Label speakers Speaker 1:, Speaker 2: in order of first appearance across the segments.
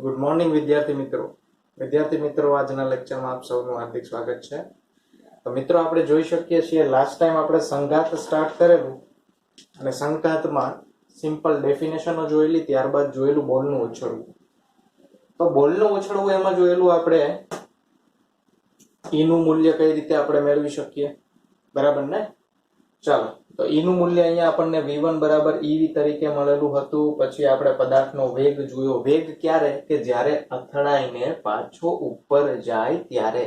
Speaker 1: Good morning વિદ્યાર્થી મિત્રો આજના લેક્ચરમાં આપ સૌનું હાર્દિક સ્વાગત છે. તો મિત્રો આપણે જોઈ શકીએ છીએ લાસ્ટ ટાઈમ આપણે સંઘાત સ્ટાર્ટ કરેલું અને સંઘાતમાં સિમ્પલ ડેફિનેશનો જોયેલી, ત્યારબાદ જોયેલું બોલનું ઉછળવું. તો બોલનું ઉછળવું એમાં જોયેલું આપણે ઈ નું મૂલ્ય કઈ રીતે આપણે મેળવી શકીએ, બરાબર ને? ચાલો, તો ઈ નું મૂલ્ય અહીંયા આપણને v1 બરાબર ev તરીકે મળેલું હતું. પછી આપણે પદાર્થનો વેગ જોયો. વેગ ક્યારે? કે જ્યારે અથડાઈને પાછો ઉપર જાય ત્યારે.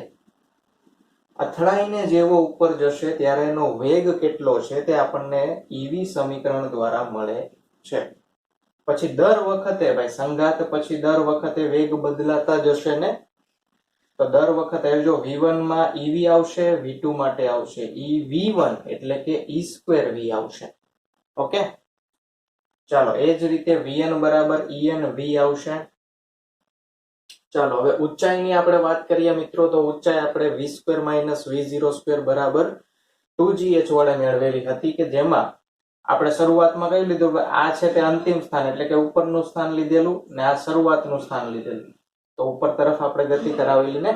Speaker 1: અથડાઈને જેવો ઉપર જશે ત્યારે એનો વેગ કેટલો છે તે આપણને ev સમીકરણ દ્વારા મળે છે. પછી દર વખતે ભાઈ સંઘાત પછી દર વખતે વેગ બદલાતા જશે ને, તો દર વખતે જો v1 માં ev આવશે, v2 માટે આવશે ev1 એટલે કે e2v આવશે. ઓકે, ચાલો એ જ રીતે vn બરાબર env આવશે. ચાલો હવે ઊંચાઈની આપણે વાત કરીએ મિત્રો, તો ઊંચાઈ આપણે v2 v02 બરાબર 2gh વડે મેળવેલી હતી, કે જેમાં આપણે શરૂઆતમાં કઈ લીધું? આ છે તે અંતિમ સ્થાન એટલે કે ઉપરનું સ્થાન લીધેલું ને આ શરૂઆતનું સ્થાન લીધેલું. તો ઉપર તરફ આપણે ગતિ કરાવેલી ને,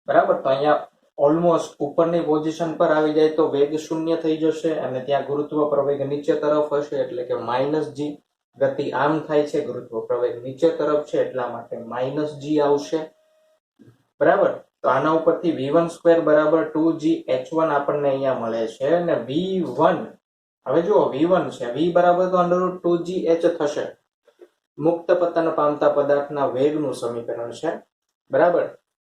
Speaker 1: બરાબર? તો અહીંયા ઓલમોસ્ટ ઉપરની પોઝિશન પર આવી જાય તો વેગ શૂન્ય થઈ જશે અને ત્યાં ગુરુત્વ પ્રવેગ નીચે તરફ હશે એટલે કે -g. ગતિ આમ થાય છે, ગુરુત્વ પ્રવેગ નીચે તરફ છે એટલા માટે -g આવશે, બરાબર? તો આના ઉપરથી v1² બરાબર 2gh1 આપણને અહીંયા મળે છે. અને v1 હવે જુઓ v1 છે, v બરાબર તો √2gh થશે. મુક્ત પતન પામતા પદાર્થના વેગનું સમીકરણ છે, બરાબર?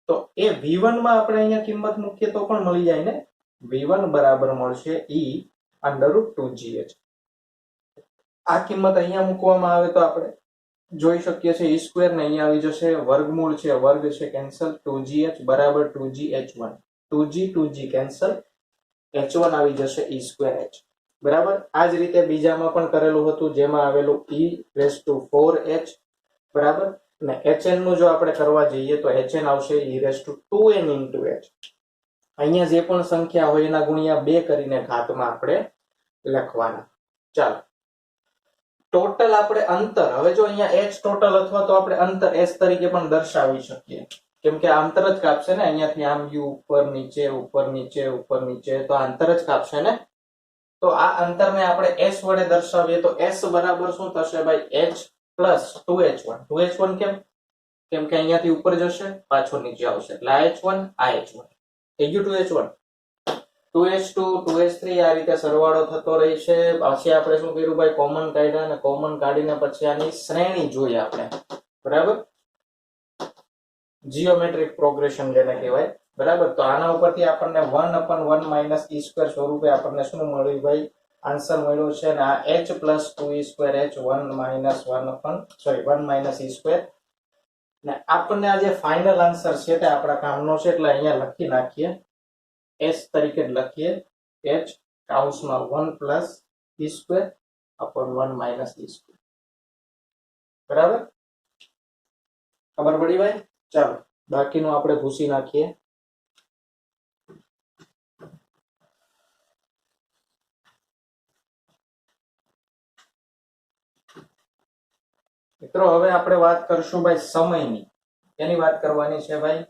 Speaker 1: તો એ v1 માં આપણે અહીંયા કિંમત મૂકીએ તો પણ મળી જાય ને. v1 બરાબર મળશે e√2gh. આ કિંમત અહીંયા મૂકવામાં આવે તો આપણે જોઈ શકીએ છીએ e2 ને અહીંયા આવી જશે, વર્ગમૂળ છે, વર્ગ છે કેન્સલ, 2gh બરાબર 2gh1, 2g કેન્સલ, h1 આવી જશે e2h, બરાબર? આ જ રીતે બીજામાં પણ કરેલું હતું, જેમાં આવેલું e4h, બરાબર? અને hn નું જો આપણે કરવા જઈએ તો hn આવશે e2n × h. અહીંયા જે પણ સંખ્યા હોય એના ગુણ્યા 2 કરીને ઘાતમાં આપણે લખવાના. ચાલો, ટોટલ આપણે અંતર, હવે જો અહીંયા h ટોટલ અથવા તો આપણે અંતર s તરીકે પણ દર્શાવી શકીએ, કેમ કે આ અંતર જ કાપશે ને. અહીંયાથી આમ u ઉપર નીચે ઉપર નીચે ઉપર નીચે, તો આ અંતર જ કાપશે ને. તો આ અંતરને આપણે s વડે દર્શાવીએ તો s બરાબર શું થશે ભાઈ? h plus 2h1. 2h1 કેમ કે અહીંયાથી ઉપર જશે પાછો નીચે આવશે એટલે આ h1 આ h1 થઈ ગયું 2h1. 2h2 2h3 આ રીતે સરવાળો થતો રહેશે. પછી આપણે શું કર્યું ભાઈ? કોમન કાઢ્યા, અને કોમન કાઢીને પછી આની શ્રેણી જોઈએ આપણે, બરાબર? જીઓમેટ્રિક પ્રોગ્રેશન જેને કહેવાય, બરાબર? તો આના ઉપરથી આપણને 1/1 - e2 સ્વરૂપે આપણને શું મળ્યું ભાઈ? આન્સર મળ્યો છે. અને આ h પ્લસ 2e2h 1 - e2. ને આપણને આ જે ફાઇનલ આન્સર છે તે આપણા કામનો છે એટલે અહીંયા લખી નાખીએ, s તરીકે લખીએ, h કૌંસમાં 1 + e2 / 1 - e2, બરાબર? ખબર પડી ભાઈ? ચાલો બાકીનું આપણે ભૂસી નાખીએ. મિત્રો હવે આપણે વાત કરશું ભાઈ સમયની. એની વાત કરવાની છે ભાઈ,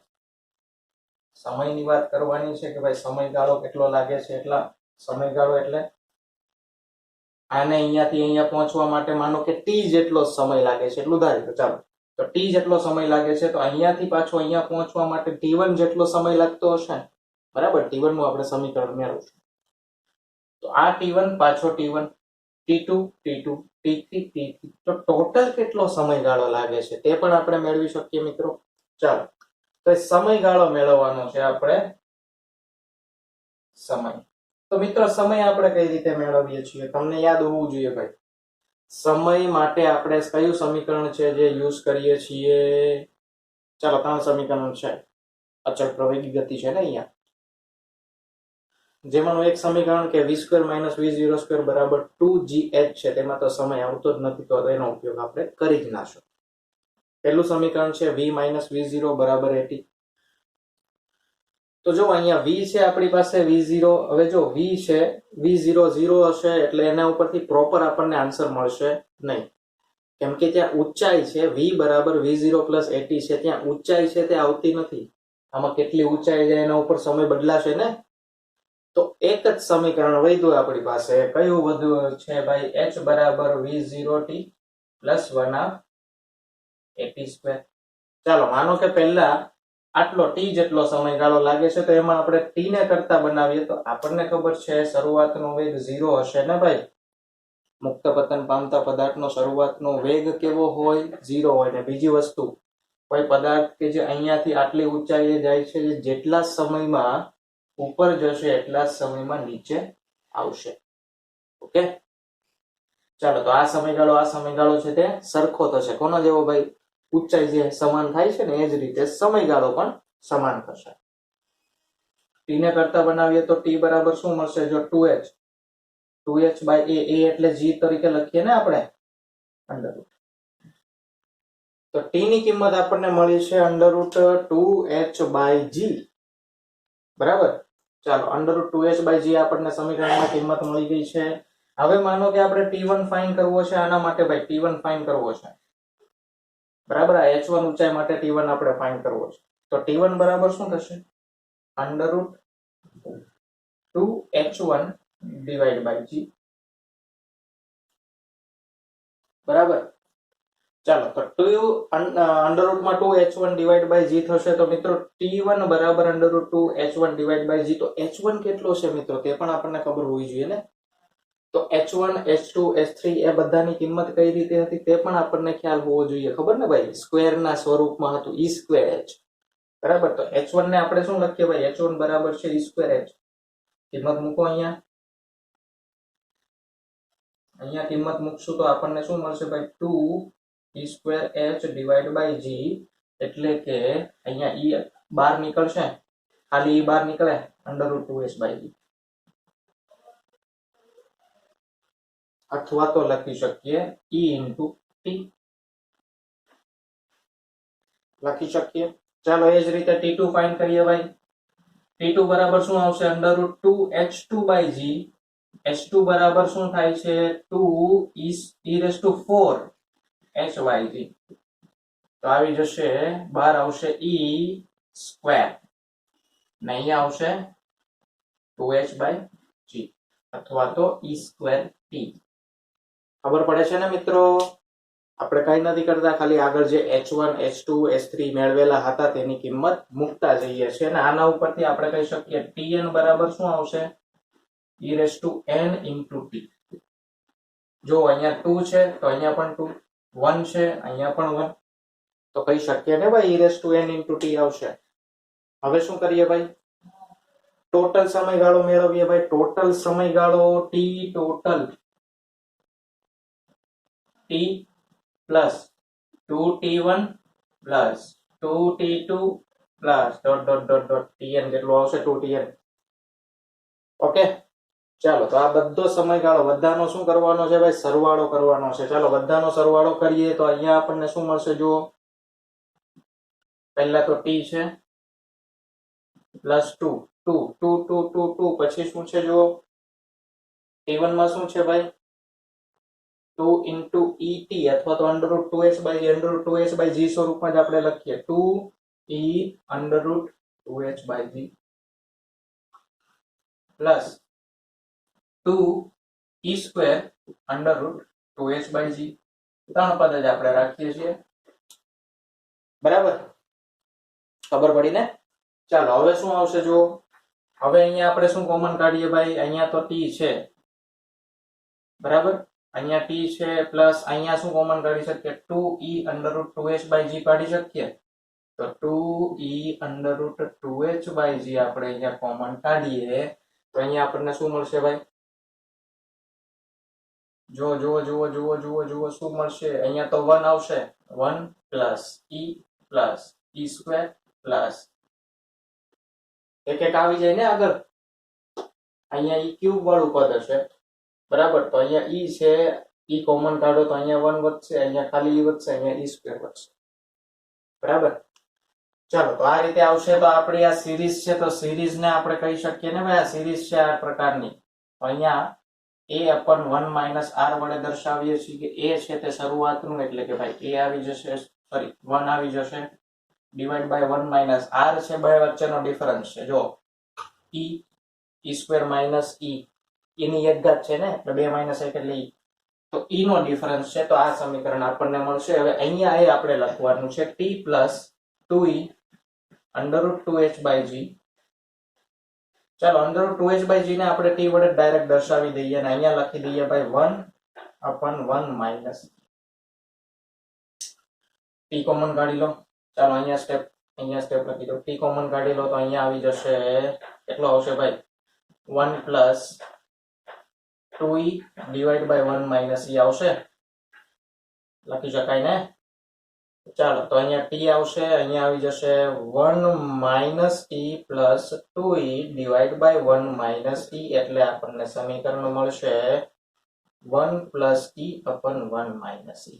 Speaker 1: સમયની વાત કરવાની છે કે ભાઈ સમયગાળો કેટલો લાગે છે. એટલા સમયગાળો એટલે આને અહીંયાથી અહીંયા પહોંચવા માટે માનો કે t જેટલો સમય લાગે છે એટલું ધારી તો. ચાલો, તો t જેટલો સમય લાગે છે તો અહીંયાથી પાછો અહીંયા પહોંચવા માટે t1 જેટલો સમય લાગતો હશે, બરાબર? t1 નું આપણે સમીકરણ મેળવશું. તો આ t1 પાછો t1, t2 t2 t3 t3, તો ટોટલ કેટલો સમયગાળો લાગે છે તે પણ આપણે મેળવી શકીએ મિત્રો. ચાલો, તો સમયગાળો મેળવવાનો છે આપણે. સમય, તો મિત્રો સમય આપણે કઈ રીતે મેળવીએ છીએ તમને યાદ હોવું જોઈએ ભાઈ. સમય માટે આપણે કયું સમીકરણ છે જે યુઝ કરીએ છીએ? ચાલો, 3 સમીકરણ છે. અચળ પ્રવેગી ગતિ છે ને અહીંયા, જેમાંનું એક સમીકરણ કે v2 - v02 બરાબર 2gh છે, તેમાં તો સમય આવતો જ નથી, તો એનો ઉપયોગ આપણે કરી જ નાશું. પહેલું સમીકરણ છે v - v0 બરાબર at. તો જો અહીંયા v છે આપણી પાસે v0. હવે જો v છે, v0 0 હશે એટલે એના ઉપરથી પ્રોપર આપણને આન્સર મળશે નહીં. કેમ કે ત્યાં ઊંચાઈ છે v બરાબર v0 પ્લસ at છે, ત્યાં ઊંચાઈ છે તે આવતી નથી. આમાં કેટલી ઊંચાઈ છે એના ઉપર સમય બદલાશે ને. તો એક જ સમીકરણ વધ્યું આપણી પાસે. કયું વધ્યું છે ભાઈ? h બરાબર v0t પ્લસ 1/at². ચાલો માનો કે પહેલા આટલો t જેટલો સમયગાળો લાગે છે, તો એમાં આપણે t ને કરતા બનાવીએ તો આપણને ખબર છે શરૂઆતનો વેગ 0 હશે ને ભાઈ. મુક્ત પતન પામતા પદાર્થનો શરૂઆતનો વેગ કેવો હોય? 0 હોય. ને બીજી વસ્તુ, કોઈ પદાર્થ કે જે અહીંયાથી આટલી ઊંચાઈએ જાય છે, જેટલા સમયમાં ઉપર જશે એટલા સમયમાં નીચે આવશે. ઓકે, ચાલો તો આ સમયગાળો છે તે સરખો થશે. કોનો જેવો ભાઈ? ઊંચાઈ જે સમાન થાય છે ને એ જ રીતે સમયગાળો પણ સમાન થશે. t ને કરતા બનાવીએ તો t બરાબર શું મળશે? જો 2h બાય a એટલે g તરીકે લખીએ ને આપણે અંડર રૂટ. તો t ની કિંમત આપણને મળી છે under root 2h by g. બરાબર. ચાલો under root 2h by g આપણને સમીકરણમાં કિંમત મળી ગઈ છે. હવે માનો કે આપણે t1 ફાઇન્ડ કરવો છે. આના માટે ભાઈ t1 ફાઇન્ડ કરવો છે. બરાબર. આ h1 ઊંચાઈ માટે t1 આપણે ફાઇન્ડ કરવો છે. તો t1 બરાબર શું થશે? Under root 2h1 divide by g. બરાબર. ચાલો તો અંડર રૂટમાં 2h1 ડિવાઈડ બાય g થશે. તો મિત્રો t1 બરાબર under root 2h1 divide by g. તો h1 કેટલો છે મિત્રો તે પણ આપણને ખબર હોવી જોઈએ ને. તો h1 h2 h3 એ બધાની કિંમત કઈ રીતે હતી તે પણ આપણને ખ્યાલ હોવો જોઈએ. ખબર ને ભાઈ? સ્ક્વેર ના સ્વરૂપમાં હતું e સ્ક્વેર h. બરાબર. તો h1 ને આપણે શું લખીએ ભાઈ? h1 બરાબર છે e સ્ક્વેર h. કિંમત મૂકો અહીંયા કિંમત મૂકશું તો આપણને શું મળશે ભાઈ? 2 e square h divide by g. એટલે કે અહીંયા e બહાર નીકળશે, ખાલી e બહાર નીકળે, under root 2h by g. અથવા તો લખી શકીએ e ઇન્ટુ t લખી શકીએ. ચાલો એ જ રીતે t2 ફાઇન્ડ કરીએ ભાઈ. t2 બરાબર શું આવશે? Under route 2h2 by g. h2 બરાબર શું થાય છે? 2 e raise to 4 h by g. તો આવી જશે, બહાર આવશે e સ્ક્વેર ને અહીંયા આવશે 2h બાય g અથવા તો e સ્ક્વેર t. ખબર પડે છે ને મિત્રો? આપણે કઈ નથી કરતા, ખાલી આગળ જે h1 h2 h3 મેળવેલા હતા તેની કિંમત મૂકતા જઈએ છીએ. અને આના ઉપરથી આપણે કહી શકીએ tn બરાબર શું આવશે? e raise to n into t. જો અહીંયા 2 છે તો અહીંયા પણ 2, 1 છે અહીંયા પણ 1, તો કહી શકીએ ને ભાઈ e raise to n into t આવશે. હવે શું કરીએ ભાઈ? ટોટલ સમયગાળો મેળવીએ ભાઈ. ટોટલ સમયગાળો t total t plus 2t1 plus 2t2 plus dot dot dot dot tn કેટલું આવશે? 2tn. ઓકે, ચાલો તો આ બધો સમયગાળો બધાનો શું કરવાનો છે ભાઈ? સરવાળો કરવાનો છે. ચાલો બધાનો સરવાળો કરીએ તો અહીંયા આપણને શું મળશે? જુઓ, પહેલા તો t છે પ્લસ 2 2 2 2 2 2 પછી શું છે? જુઓ t1 માં શું છે ભાઈ? 2 into et અથવા તો under root 2h by g સ્વરૂપમાં જ આપણે લખીએ 2e under root 2h by g plus 2e square under root 2h by g. ત્રણ પદ જ આપણે રાખીએ છીએ. બરાબર, ખબર પડી ને? ચાલો હવે શું આવશે? જો હવે અહીંયા આપણે શું કોમન કાઢીએ ભાઈ? અહીંયા તો t છે, બરાબર, અહીંયા t છે પ્લસ અહીંયા શું કોમન કાઢી શકીએ? 2e under root 2h by g કાઢી શકીએ. તો 2e under root 2h by g આપણે અહીંયા કોમન કાઢીએ તો અહીંયા આપણને શું મળશે ભાઈ? જુઓ જુઓ જુઓ જુઓ જુઓ જુઓ શું મળશે? અહીંયા તો 1 આવશે, 1 પ્લસ e સ્ક્વેર પ્લસ એક એક આવી જાય ને આગળ. અહીંયા e ક્યુબ વાળું પદ હશે, બરાબર. તો અહીંયા e છે, e કોમન કાઢો તો અહીંયા 1 વધશે, અહીંયા ખાલી e વધશે, અહીંયા e સ્ક્વેર વધશે. બરાબર. ચાલો તો આ રીતે આવશે. તો આપણી આ સિરીઝ છે, તો સિરીઝ ને આપણે કહી શકીએ ને ભાઈ આ સિરીઝ છે આ પ્રકારની. તો અહીંયા a upon 1 minus r વડે દર્શાવીએ છીએ કે a છે તે શરૂઆતનું એટલે કે ભાઈ a આવી જશે સોરી 1 આવી જશે ડિવાઈડ બાય 1 minus r છે બે વચ્ચેનો ડિફરન્સ છે જો e સ્ક્વેર માઇનસ e એની એક ઘાત છે ને એટલે 2 minus 1 એટલે e તો e નો ડિફરન્સ છે તો આ સમીકરણ આપણને મળશે હવે અહીંયા એ આપણે લખવાનું છે t plus 2e under root 2h by g ચાલો under root 2h by g ને આપણે t વડે ડાયરેક્ટ દર્શાવી દઈએ અને અહીંયા લખી દઈએ ભાઈ 1 upon 1 minus t કોમન કાઢી લો ચાલો અહીંયા સ્ટેપ લખી દો t કોમન કાઢી લો તો અહીંયા આવી જશે કેટલો આવશે ભાઈ 1 plus 2e divided by 1 minus e આવશે લખી શકાય ને ચાલો તો અહીંયા t આવશે અહીંયા આવી જશે 1 minus t plus 2e divided by 1 minus e એટલે આપણને સમીકરણ મળશે 1 plus e upon 1 minus e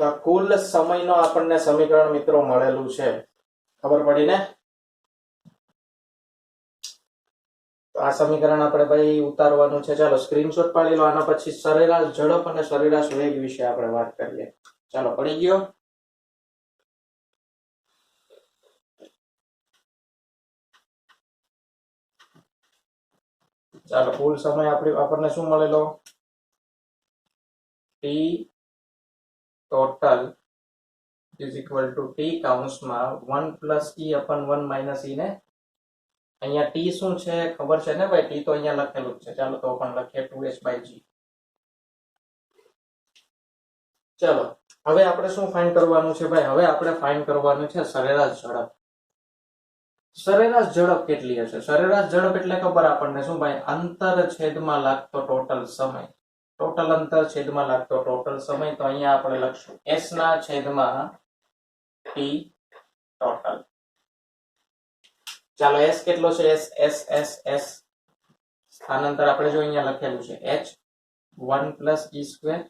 Speaker 1: તો કુલ સમયનો આપણને સમીકરણ મિત્રો મળેલું છે ખબર પડી ને તો આ સમીકરણ આપણે ભાઈ ઉતારવાનું છે ચાલો સ્ક્રીનશોટ પાડી લો આના પછી સરેરાશ ઝડપ અને સરેરાશ વેગ વિશે આપણે વાત કરીએ ચાલો પડી ગયો ચાલો કુલ સમય આપણને શું મળેલો t total is equal to t કૌંસમાં 1 plus e upon 1 minus e ને અહીંયા t શું છે ખબર છે ને ભાઈ t તો અહીંયા લખેલું છે ચાલો તો પણ લખીએ 2h by g ચાલો હવે આપણે શું ફાઇન્ડ કરવાનું છે ભાઈ હવે આપણે ફાઇન્ડ કરવાનું છે સરેરાશ ઝડપ સરેરાશ ઝડપ કેટલી હશે સરેરાશ ઝડપ એટલે ખબર આપણને શું ભાઈ અંતર છેદમાં લાગતો ટોટલ સમય ટોટલ અંતર છેદમાં લાગતો ટોટલ સમય તો અહીંયા આપણે લખશું s ના છેદમાં t ટોટલ ચાલો s કેટલો છે s સ્થાનાંતર આપણે જો અહીંયા લખેલું છે h 1 plus e square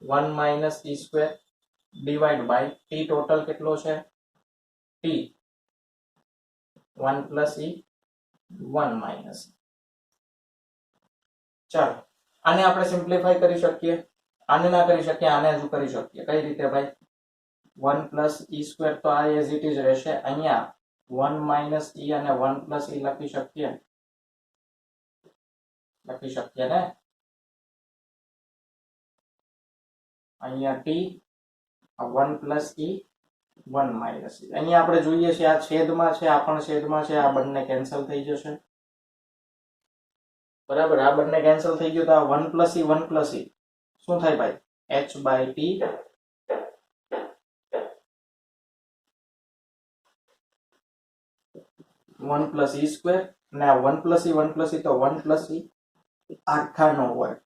Speaker 1: 1 minus e square divided by t total કેટલો છે t 1 plus e 1 minus ચાલો આને આપણે સિમ્પ્લિફાઈ કરી શકીએ આને ના કરી શકીએ આને હજુ કરી શકીએ કઈ રીતે ભાઈ 1 plus e square તો આ એઝ ઇટ ઇઝ રહેશે અહીંયા 1 minus e અને 1 plus e લખી શકીએ ને અહીંયા t 1 plus e 1 minus e અહીંયા આપણે જોઈએ છે આ છેદમાં છે આ પણ છેદમાં છે આ બંને કેન્સલ થઈ જશે બરાબર આ બંને કેન્સલ થઈ ગયું તો આ 1 plus e 1 plus e શું થાય ભાઈ h by t 1 plus e square અને આ 1 plus e 1 plus e તો 1 plus e આખાનો વર્ગ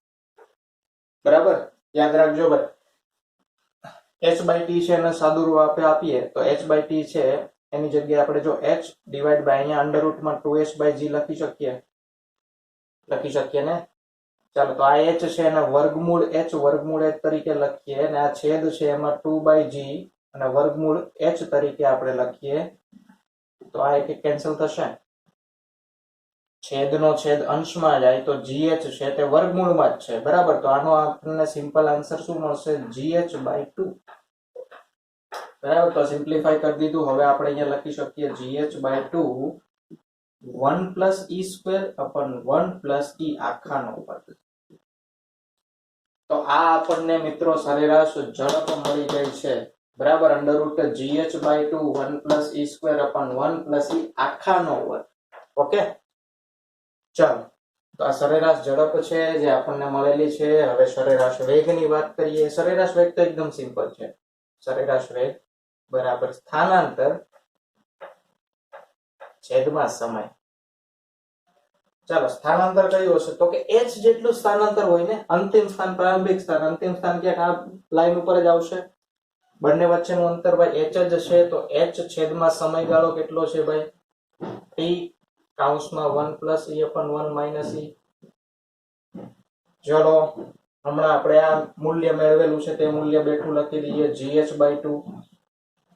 Speaker 1: બરાબર યાદ રાખજો ભાઈ h by t છે એને સાદુરૂપ આપીએ તો h by t છે એની જગ્યાએ આપણે જો h ડિવાઈડ બાય અહીંયા અંડર રૂટમાં 2h by g લખી શકીએ ને ચાલો તો આ h છે એને વર્ગમૂળ h તરીકે લખીએ અને આ છેદ છે એમાં 2 by g અને વર્ગમૂળ h તરીકે આપણે લખીએ તો આ એક કેન્સલ થશે છેદનો છેદ અંશમાં જાય તો gh છે તે વર્ગમૂળમાં જ છે બરાબર તો આનો આપણને સિમ્પલ આન્સર શું મળશે gh by 2 બરાબર તો સિમ્પ્લિફાઈ કરી દીધું હવે આપણે અહીંયા લખી શકીએ gh by 2 1 plus e square upon 1 plus e આખાનો વર્ગ તો આ આપણને મિત્રો સરેરાશ ઝડપ મળી ગઈ છે બરાબર under route gh by 2 1 plus e square upon 1 plus e આખાનો વર્ગ ઓકે ચાલો તો આ સરેરાશ ઝડપ છે જે આપણને મળેલી છે હવે સરેરાશ વેગની વાત કરીએ સરેરાશ વેગ તો એકદમ સિમ્પલ છે સરેરાશ વેગ બરાબર સ્થાનાંતર છેદમાં સમય ચાલો સ્થાનાંતર કયું હશે તો કે h જેટલું સ્થાનાંતર હોય ને અંતિમ સ્થાન પ્રારંભિક સ્થાન અંતિમ સ્થાન ક્યાંક આ લાઈન ઉપર જ આવશે બંને વચ્ચેનું અંતર ભાઈ h જ છે તો h છેદમાં સમયગાળો કેટલો છે ભાઈ t કૌંસમાં 1 plus e upon 1 minus e ચલો હમણાં આપણે આ મૂલ્ય મેળવેલું છે તે મૂલ્ય બેઠું લખી દઈએ gh by 2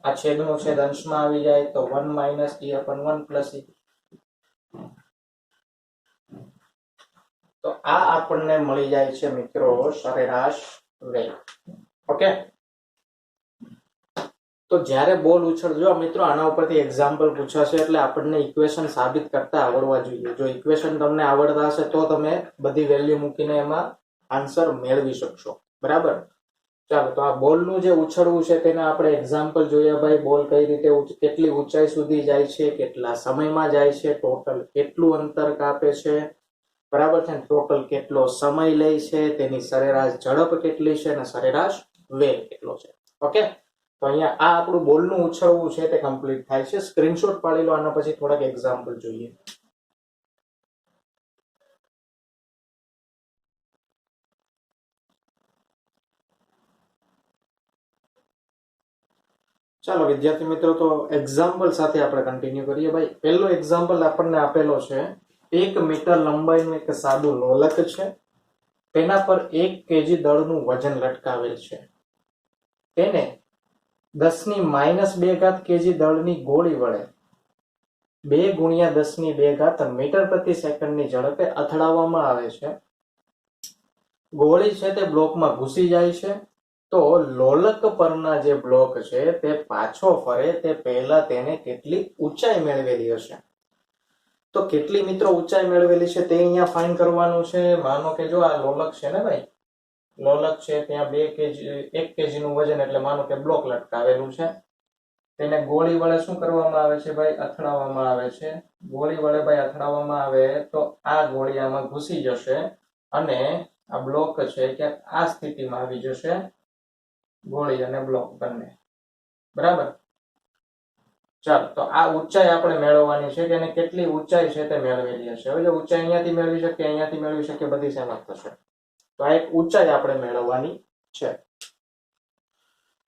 Speaker 1: આ છેદનો છેદ અંશમાં આવી જાય તો 1 minus e upon 1 plus e તો આ આપણને મળી જાય છે મિત્રો સરેરાશ વેગ. ઓકે, તો જ્યારે બોલ ઉછળજો મિત્રો, આના ઉપરથી એક્ઝામ્પલ પૂછાશે એટલે આપણને ઇક્વેશન સાબિત કરતા આવડવા જોઈએ. જો ઇક્વેશન તમને આવડતા હશે તો તમે બધી વેલ્યુ મૂકીને એમાં આન્સર મેળવી શકશો. બરાબર, ચાલો તો આ બોલનું જે ઉછળવું છે તેને આપણે એક્ઝામ્પલ જોયા ભાઈ. બોલ કઈ રીતે કેટલી ઊંચાઈ સુધી જાય છે, કેટલા સમયમાં જાય છે, ટોટલ કેટલું અંતર કાપે છે, બરાબર છે, ટોટલ કેટલો સમય લે છે, તેની સરેરાશ ઝડપ કેટલી છે અને સરેરાશ વેગ કેટલો છે. ઓકે, તો અહીંયા આ આપણું બોલનું ઉછળવું છે તે કમ્પ્લીટ થાય છે. સ્ક્રીનશોટ પાડી લો, આના પછી થોડાક એક્ઝામ્પલ જોઈએ. ચાલો વિદ્યાર્થી મિત્રો, તો એક્ઝામ્પલ સાથે આપણે કન્ટિન્યુ કરીએ ભાઈ. પહેલો એક્ઝામ્પલ આપણને આપેલો છે, 1 મીટર લંબાઈનું એક સાદું લોલક છે, તેના પર 1 કેજી દળનું વજન લટકાવેલ છે. તેને 10⁻² કેજી દળની ગોળી વડે 2 × 10⁻² મીટર પ્રતિ સેકન્ડની ઝડપે અથડાવવામાં આવે છે. ગોળી છે તે બ્લોકમાં ઘૂસી જાય છે. તો લોલક પરના જે બ્લોક છે તે પાછો ફરે તે પહેલા તેને કેટલી ઊંચાઈ મેળવેલી હશે? તો કેટલી મિત્રો ઊંચાઈ મેળવેલી છે તે અહીંયા ફાઇન્ડ કરવાનું છે. માનો કે જો આ લોલક છે ને ભાઈ, લોલક છે ત્યાં 1 કેજી નું વજન, એટલે માનો કે બ્લોક લટકાવેલું છે. તેને ગોળી વડે શું કરવામાં આવે છે ભાઈ? અથડાવવામાં આવે છે. ગોળી વડે ભાઈ અથડાવવામાં આવે તો આ ગોળી આમાં ઘૂસી જશે અને આ બ્લોક છે ક્યાંક આ સ્થિતિમાં આવી જશે, ગોળી અને બ્લોક બંને. બરાબર, ચાલો તો આ ઊંચાઈ આપણે મેળવવાની છે કે એને કેટલી ઊંચાઈ છે તે મેળવેલી હશે. હવે જો ઊંચાઈ અહીંયાથી મેળવી શકીએ, અહીંયાથી મેળવી શકીએ, બધી સેમ જ થશે. તો આ એક ઊંચાઈ આપણે મેળવવાની છે.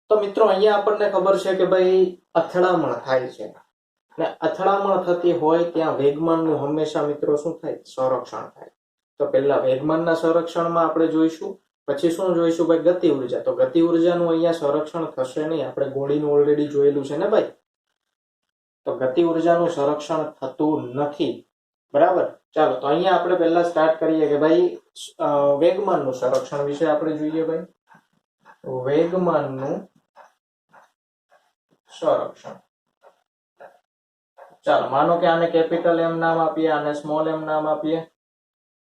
Speaker 1: તો મિત્રો અહીંયા આપણને ખબર છે કે ભાઈ અથડામણ થાય છે ને અથડામણ થતી હોય ત્યાં વેગમાનનું હંમેશા મિત્રો શું થાય? સંરક્ષણ થાય. તો પહેલા વેગમાનના સંરક્ષણમાં આપણે જોઈશું, પછી શું જોઈશું ભાઈ? ગતિ ઉર્જા. તો ગતિ ઉર્જાનું અહીંયા સંરક્ષણ થશે નહીં, આપણે ગોળીનું ઓલરેડી જોયેલું છે ને ભાઈ. તો ગતિ ઉર્જાનું સંરક્ષણ થતું નથી. બરાબર, ચાલો તો અહીંયા આપણે પહેલા સ્ટાર્ટ કરીએ કે ભાઈ વેગમાનનું સંરક્ષણ વિશે આપણે જોઈએ ભાઈ. વેગમાનનું સંરક્ષણ. ચાલો માનો કે આને કેપિટલ એમ નામ આપીએ, આને સ્મોલ એમ નામ આપીએ.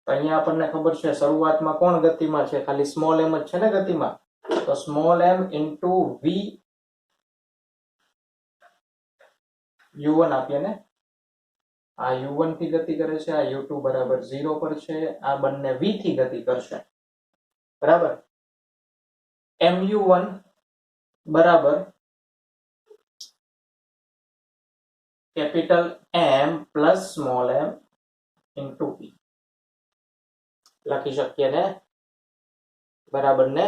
Speaker 1: તો અહીંયા આપણને ખબર છે શરૂઆતમાં કોણ ગતિમાં છે? ખાલી સ્મોલ એમ જ છે ને ગતિમાં. તો સ્મોલ એમ ઇન્ટુ વી u1 આપીએ ને. આ u1 થી ગતિ કરે છે, આ u2 બરાબર 0 પર છે, આ બંને v થી ગતિ કરશે. બરાબર, mu1 બરાબર capital M plus small m into p લખી શકીએ ને. બરાબર ને?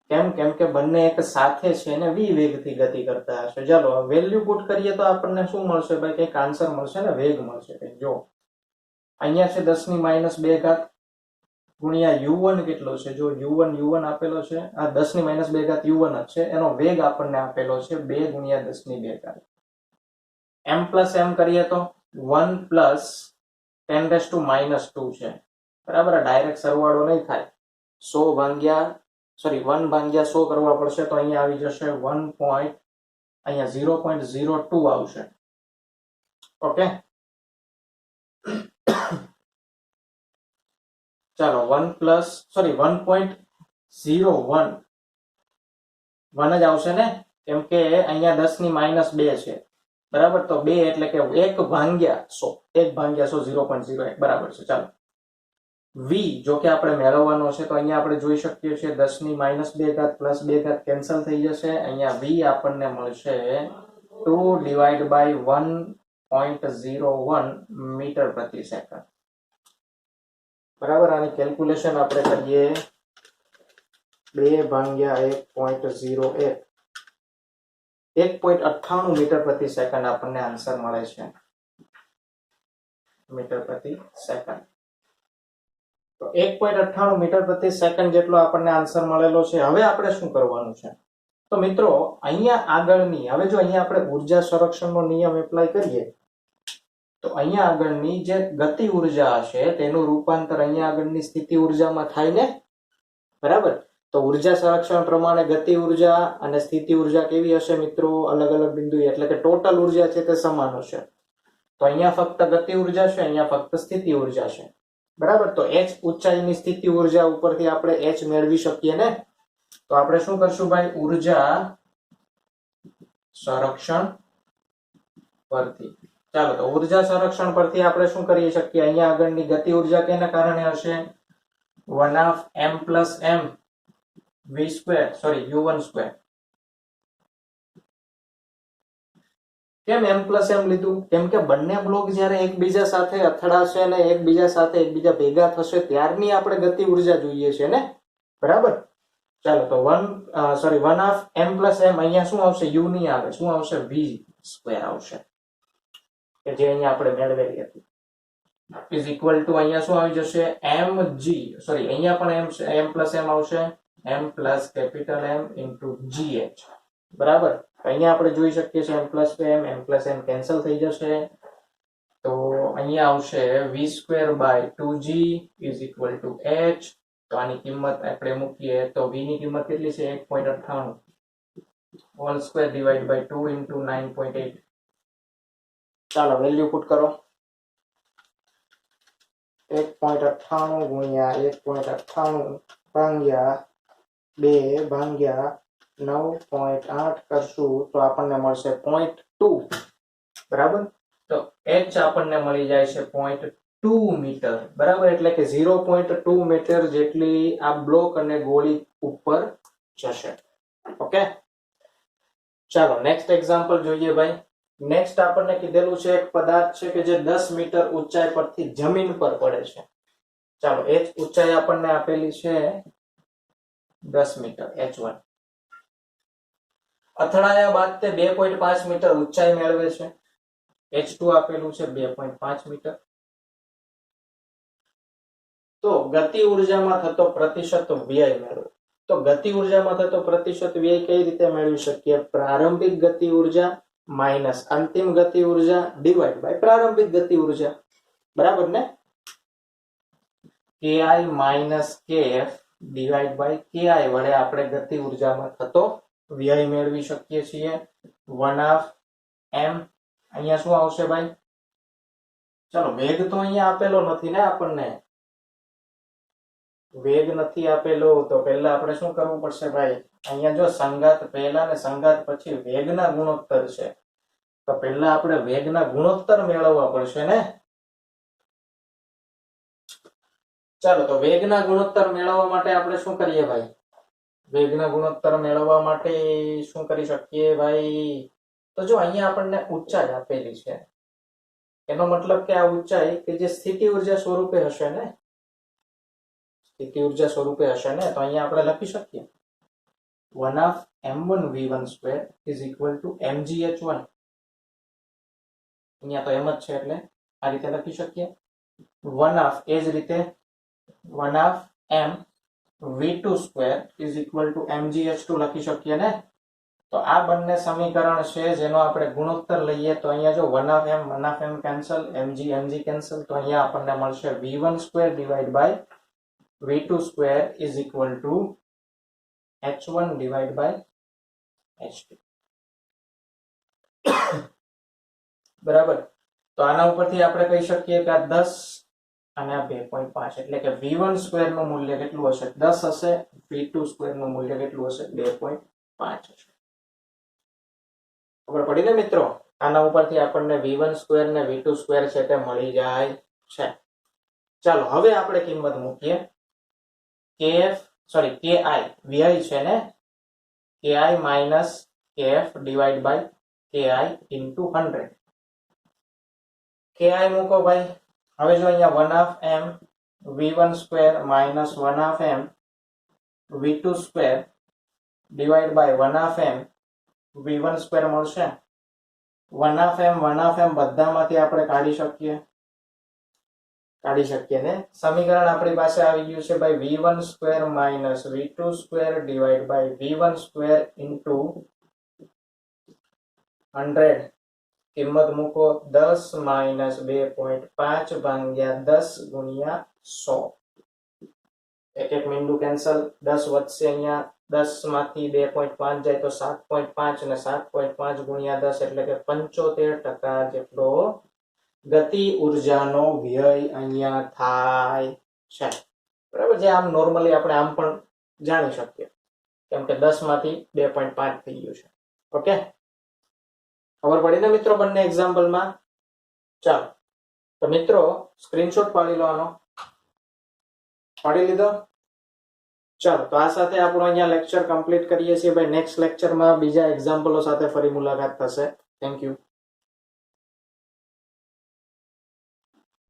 Speaker 1: કેમ કે બંને એક સાથે છે ને v વેગથી ગતિ કરતા હશે. ચાલો વેલ્યુ પુટ કરીએ તો આપણને શું મળશે ભાઈ? કંઈક આન્સર મળશે ને, વેગ મળશે. જો અહીંયા છે 10⁻² ગુણ્યા u1 કેટલો છે? જો u1 આપેલો છે, આ 10⁻² u1 જ છે, એનો વેગ આપણને આપેલો છે 2 × 10⁻². m પ્લસ m કરીએ તો 1 પ્લસ 10⁻² છે. બરાબર, ડાયરેક્ટ સરવાળો નહીં થાય. 1/100 કરવા પડશે. તો અહીંયા આવી જશે 0.02 આવશે. ઓકે, ચાલો 1.01 1 જ આવશે ને, કેમ કે અહીંયા 10⁻² છે. બરાબર, તો 2 એટલે કે 1/100 0.01 બરાબર છે. ચાલો v જો કે આપણે મેળવવાનો છે તો અહીંયા આપણે જોઈ શકીએ છીએ 10⁻² પ્લસ 2 કેન્સલ થઈ જશે. અહીંયા v આપણને મળશે 2/1.01 મીટર પ્રતિ સેકન્ડ. બરાબર, આની કેલ્ક્યુલેશન આપણે કરીએ 2/1.01 1.98 મીટર પ્રતિ સેકન્ડ આપણને આન્સર મળે છે. મીટર પ્રતિ સેકન્ડ. તો 1.98 મીટર પ્રતિ સેકન્ડ જેટલો આપણને આન્સર મળેલો છે. હવે આપણે શું કરવાનું છે? તો મિત્રો અહીંયા આગળની, હવે જો અહીંયા આપણે ઉર્જા સંરક્ષણનો નિયમ એપ્લાય કરીએ તો અહીંયા આગળની જે ગતિ ઉર્જા હશે તેનું રૂપાંતર અહીંયા આગળની સ્થિતિ ઉર્જામાં થાય ને, બરાબર. તો ઉર્જા સંરક્ષણ પ્રમાણે ગતિ ઉર્જા અને સ્થિતિ ઉર્જા કેવી હશે મિત્રો? અલગ અલગ બિંદુએ, એટલે કે ટોટલ ઉર્જા છે તે સમાન હશે. તો અહીંયા ફક્ત ગતિ ઉર્જા છે, અહીંયા ફક્ત સ્થિતિ ઉર્જા છે, બરાબર. તો h ઊંચાઈની સ્થિતિ ઉર્જા ઉપરથી આપણે h મેળવી શકીએ ને. તો આપણે શું કરશું ભાઈ? ઉર્જા સંરક્ષણ પરથી, ચાલો તો ઉર્જા સંરક્ષણ પરથી આપણે શું કરી શકીએ? અહીંયા આગળની ગતિ ઉર્જા કેના કારણે હશે? 1/m + m v², sorry u1². કેમ m + m લીધું? કેમ કે બંને બ્લોક જ્યારે એકબીજા સાથે અથડાશે અને એકબીજા ભેગા થશે ત્યારની આપણે ગતિ ઉર્જા જોઈએ છે ને, બરાબર. ચાલો તો 1/m + m, અહીંયા શું આવશે? u નહીં આવે, શું આવશે? v² આવશે, કે જે અહીંયા આપણે મેળવેલી હતી. ઇઝ ઇક્વલ ટુ અહીંયા શું આવી જશે? mg, સોરી અહીંયા પણ m + m આવશે, m + કેપિટલ M × gh, બરાબર. અહીંયા આપણે જોઈ શકીએ છીએ m + m કેન્સલ થઈ જશે. તો અહીંયા આવશે v²/2g = h. તો આની કિંમત આપણે મૂકીએ તો v ની કિંમત કેટલી છે? 1.98 2 / 2 × 9.8. ચાલો વેલ્યુ પુટ કરો. 1.98 ગુણ્યા 1.98 ભાગ્યા 2 ભાગ્યા 9.8 કરશું તો આપણને મળશે 0.2, બરાબર. તો h આપણને મળી જાય છે 0.2 મીટર, બરાબર. એટલે કે 0.2 મીટર જેટલી આ બ્લોક અને ગોળી ઉપર જશે. ઓકે, ચાલો નેક્સ્ટ એક્ઝામ્પલ જોઈએ ભાઈ. નેક્સ્ટ આપણને કીધેલું છે એક પદાર્થ છે કે જે 10 મીટર ઊંચાઈ પરથી જમીન પર પડે છે. ચાલો h ઊંચાઈ આપણને આપેલી છે 10 મીટર, h1. અથડાયા બાદ તે 2.5 મીટર ઊંચાઈ મેળવે છે. h2 આપેલું છે 2.5 મીટર. તો ગતિ ઉર્જામાં થતો પ્રતિશત વ્યય મેળવો. તો ગતિ ઉર્જામાં થતો પ્રતિશત વ્યય કઈ રીતે મેળવી શકીએ? પ્રારંભિક ગતિ ઉર્જા માઇનસ અંતિમ ગતિ ઉર્જા ડિવાઇડ બાય પ્રારંભિક ગતિ ઉર્જા, બરાબર ને. ki - kf divide by ki વડે આપણે ગતિ ઉર્જામાં થતો વ્યય મેળવી શકીએ છીએ. 1/m, અહીંયા શું આવશે ભાઈ? ચલો વેગ તો અહીંયા આપેલો નથી ને આપણને, વેગ નથી આપેલો. તો પહેલા આપણે શું કરવું પડશે ભાઈ? અહીંયા જો સંગાત પહેલા ને સંગાત પછી વેગના ગુણોત્તર છે, તો પહેલા આપણે વેગના ગુણોત્તર મેળવવા પડશે ને. ચાલો તો વેગના ગુણોત્તર મેળવવા માટે આપણે શું કરીએ ભાઈ? વેગના ગુણોત્તર મેળવવા માટે શું કરી શકીએ ભાઈ? તો જો અહીંયા આપણને ઊંચાઈ આપેલી છે, એનો મતલબ કે આ ઊંચાઈ કે જે સ્થિતિ ઉર્જા સ્વરૂપે હશે ને, સ્થિતિ ઉર્જા સ્વરૂપે હશે ને, તો અહીંયા આપણે લખી શકીએ 1/m1v1² = mgh1. અહીંયા તો એમ જ છે એટલે આ રીતે લખી શકીએ. 1/, એ જ રીતે 1/m(v2²) = mgh2 લખી શકીએ ને. તો આ બંને સમીકરણ છે જેનો આપણે ગુણોત્તર લઈએ તો અહીંયા જો 1/m કેન્સલ, mg કેન્સલ, તો અહીંયા આપણને મળશે v1² divide by v2² = h1 divide by h2, બરાબર. તો આના ઉપરથી આપણે કહી શકીએ કે આ 10 અને આ 2.5, એટલે કે v1² નું મૂલ્ય કેટલું હશે? 10 હશે. v2² નું મૂલ્ય કેટલું હશે? 2.5 હશે. ખબર પડી ને મિત્રો? આના ઉપરથી આપણને v1² ને v2² છે તે મળી જાય છે. ચાલો હવે આપણે કિંમત મૂકીએ. ki વ્યય છે ને, ki - kf divide by ki × 100. ki મૂકો ભાઈ. હવે જો અહીંયા 1/m v1² minus 1/m v2² divide by 1/m v1² મળશે. 1/m બધામાંથી આપણે કાઢી શકીએ ને. સમીકરણ આપણી પાસે આવી ગયું છે ભાઈ v1² minus v2² divide by v1² × 100. કિંમત મૂકો 10 માઇનસ 2.5 ભાગ્યા 10 ગુણ્યા 100. એક એક બિંદુ કેન્સલ, 10 વધશે અહીંયા, 10 માંથી 2.5 જાય તો 7.5 અને 7.5 ગુણ્યા 10 એટલે કે 75% જેટલો ગતિ ઉર્જાનો વ્યય અહીંયા થાય છે. બરાબર, જે આમ નોર્મલી આપણે આમ પણ જાણી શકીએ કેમ કે 10 માંથી 2.5 થઈ ગયું છે. ઓકે, ખબર પડી ને મિત્રો બંને એક્ઝામ્પલમાં? ચાલો તો મિત્રો સ્ક્રીનશોટ પાડી લો આનો. પાડી લીધો? ચાલો તો આ સાથે આપણો અહીંયા લેક્ચર કમ્પ્લીટ કરીએ છીએ ભાઈ. નેક્સ્ટ લેક્ચરમાં બીજા એક્ઝામ્પલો સાથે ફરી મુલાકાત થશે. Thank you.